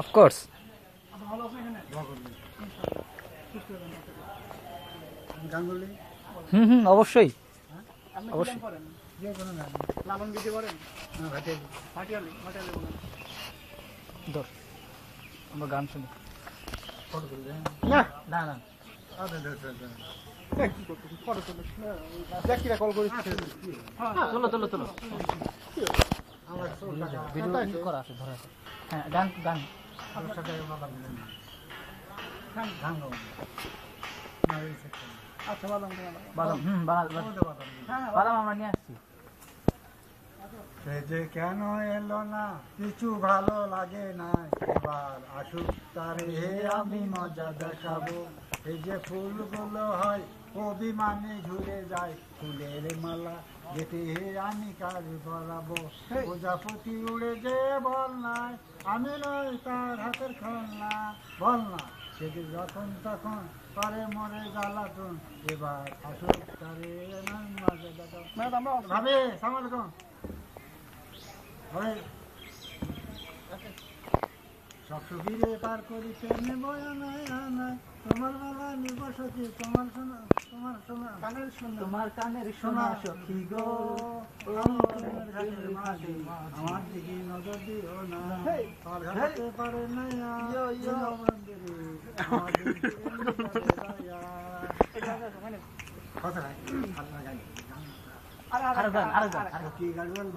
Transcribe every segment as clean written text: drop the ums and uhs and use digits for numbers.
Of course. অবশ্যই অবশ্যই। আমরা গান শুনি না না কল করিস তোলো তোলো তোলো ভিডিও করা আছে ধরা আছে। হ্যাঁ গান গান আচ্ছা বাদাম বাদাম বাদাম আমরা নিয়ে আসছি। সে যে কেন এলো না কিছু ভালো লাগে না, এবার আসুক তারে আমি মজা দেখাবো। এই যে ফুলগুলো হয় অভিমানে ঝুলে যায়, ফুলের মালা যেতে আমি কাজ পরাবো। প্রজাপতি উড়ে যে বল নাই, আমি নই তার হাতের খেলনা, বল না সে যে যখন তখন করে মরে জ্বালাতন, এবার আসুক তারে মজা দেখাবো। ভাবে সামাল কম সব সুবিধে পার করি প্রেমে বয়ানায় আনায়, তোমার বেলা নিবসতি তোমার শোনা তোমার শোনা কানের শোনা তোমার কানের শোনা সখী গো, আমার দিকে নজর দিও না, পার ঘাটতে পারে না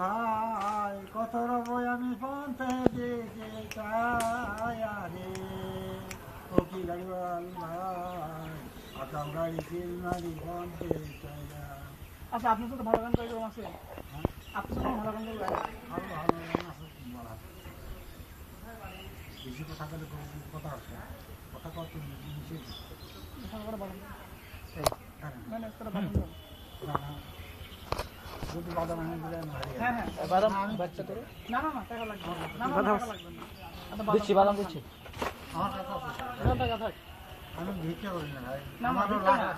ভাই কত রবই আমি পন্থে দিকে চাই রে, ও কি গাড়িওয়াল ভাই আকাম গাড়ি কিলমারি পন্থে চাই। আচ্ছা আপনার তো ভালো গান করে আছে, আপনার তো ভালো গান করে আরো ভালো গান আছে বলা, বেশি কথা বলে কথা আছে, কথা কত নিচে যদি বাদাম এনে দিলে বাদাম বাচ্চা করে না না না টাকা লাগবে না, দিচ্ছি বাদাম দিচ্ছি। আমার কাছে টাকা থাক, আমি ভিক্ষা করি না ভাই, না আমারও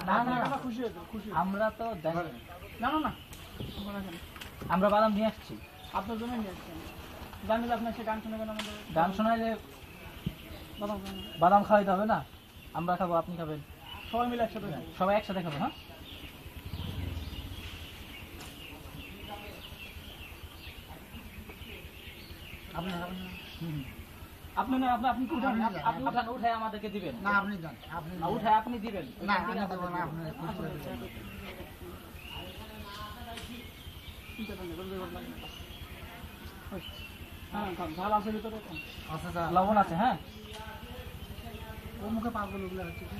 না না খুশি হয়েছে খুশি। আমরা তো না না না আমরা বাদাম নিয়ে আসছি আপনার জন্য নিয়ে আসছি, জানি যে আপনার সে গান শুনবেন, আমাদের গান শোনাইলে বাদাম বাদাম খাওয়াইতে হবে না, আমরা খাবো আপনি খাবেন, সবাই মিলে একসাথে খাই। সবাই একসাথে খাবো। হ্যাঁ আপনি আপনি না আপনি কি উঠান, আপনি উঠান, উঠায় আমাদেরকে দিবেন। না আপনি যান, আপনি উঠায় আপনি দিবেন না আমি দেবো না, আপনি খুশি করে দেবেন। হ্যাঁ ঝাল আছে ভিতরে, আচ্ছা স্যার লবণ আছে। হ্যাঁ ও মুখে পাগল ওগুলো হচ্ছে কি?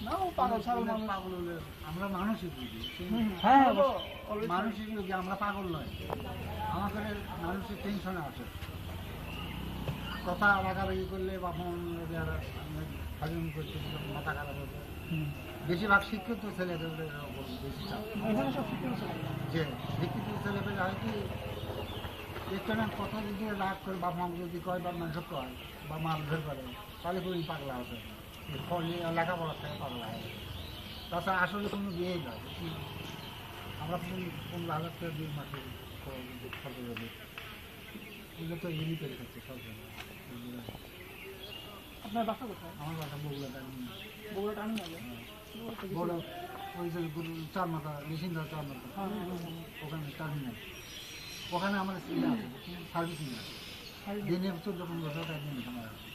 না ও পাগল ছাগল মানুষ, পাগল হলে আমরা মানুষই বুঝি, হ্যাঁ মানুষই বুঝি, আমরা পাগল নয়। আমাদের মানুষের টেনশনে আছে, কথা রাগারাগি করলে বা ফোন হাজম করতে মাথা খারাপ হতো। বেশিরভাগ শিক্ষিত ছেলেদের বেশি চাপ, এখানে সব শিখতে হচ্ছে। যে শিক্ষিত ছেলেপেলে হয় কি একটু না কথা যদি রাগ করে বা মা যদি কয় বা মানুষ কয় বা মারধর করে, তাহলে খুবই পাগলা আছে, ফলে লেখাপড়ার থেকে পাগলা হয়। তাছাড়া আসলে কোনো বিয়েই নয়, আমরা 15,000 টাকা 2 মাসে খরচ হবে, এগুলো তো এমনি করে খাচ্ছে সব জায়গায়। আপনার বাসা কোথায়? আমার বাসা বগুড়াটা বগুড়া টানি যাবে বড় ওই যে চার মাথা মেশিনটা, চার মাথা ওখানে টার্মিনাল, ওখানে আমার সার্ভিসিং আছে, দিনে 14-15 টাকা দিন আমার আছে।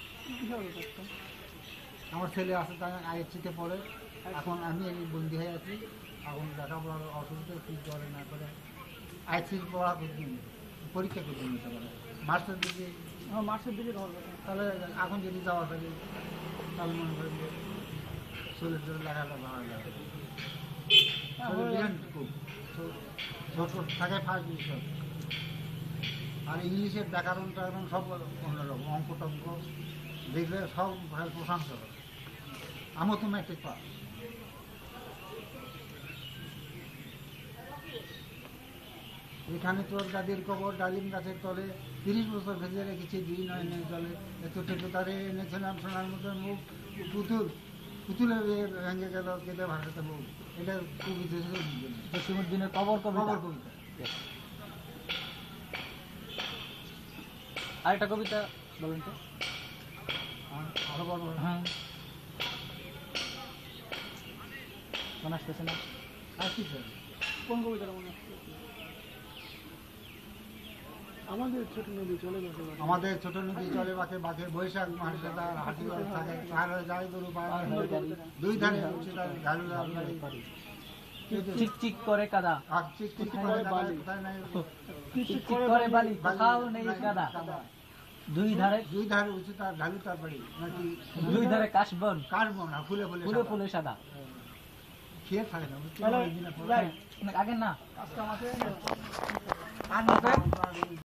আমার ছেলে আছে তাই আইএসসিতে পড়ে, এখন আমি এই বন্দি হয়ে আছি, এখন লেখাপড়ার অসুবিধা ঠিক করে না করে আইএসসির পড়া করতে পরীক্ষা করতে নিতে পারে মার্চের দিকে, মার্চের দিকে ধরবে, তাহলে এখন যদি যাওয়া থাকে তাহলে মনে করেন যে শরীর ধরে লেখাটা ভালো যাবে, খুব ছোট থাকে ফার্স্ট ডিভিশন। আর ইংলিশের ব্যাকরণটা এবং সব অন্যরকম, অঙ্ক টঙ্ক দেখলে সব ভাই প্রশংসা করে। আমিও তো ম্যাট্রিক পাস। এখানে তোর দাদির কবর ডালিম গাছের তলে 30 বছর ভেজে রেখেছি, 2 নয়নের জলে, এত টেপে তারে এনেছিলাম সোনার মতন মুখ, পুতুলে ভেঙে গেল কেটে ভাষাতে মুখ। এটা খুবই জসীমউদ্দিনের কবর কবিতা। কবিতা। আরেকটা কবিতা বলুন তো। আরো বড় হ্যাঁ, মনে আসতেছে না। কোন কবিতাটা মনে আসছে? আমাদের ছোট নদী চলে গেছে বাঁকে। আমাদের ছোট নদী চলে বাঁকে বাঁকে, বৈশাখ মাসে তার হাঁটি থাকে, পার হয়ে যায় গরু পার হয়ে যায়, দুই ধারে উঠছে তার ঝালুদার বাড়ি। চিক চিক করে কাদা, আর চিক চিক করে বালি, কোথায় নাই চিক চিক করে বালি, কোথাও নেই কাদা। দুই ধারে উঠছে তার ঝালুদার বাড়ি, নাকি দুই ধারে কাশবন, কাটবো না, ফুলে ফুলে ফুলে ফুলে সাদা। খেয়ে থাকে না, বুঝতে তাহলে পারলি না? যাই, আগে না আজকে আমাকে আর না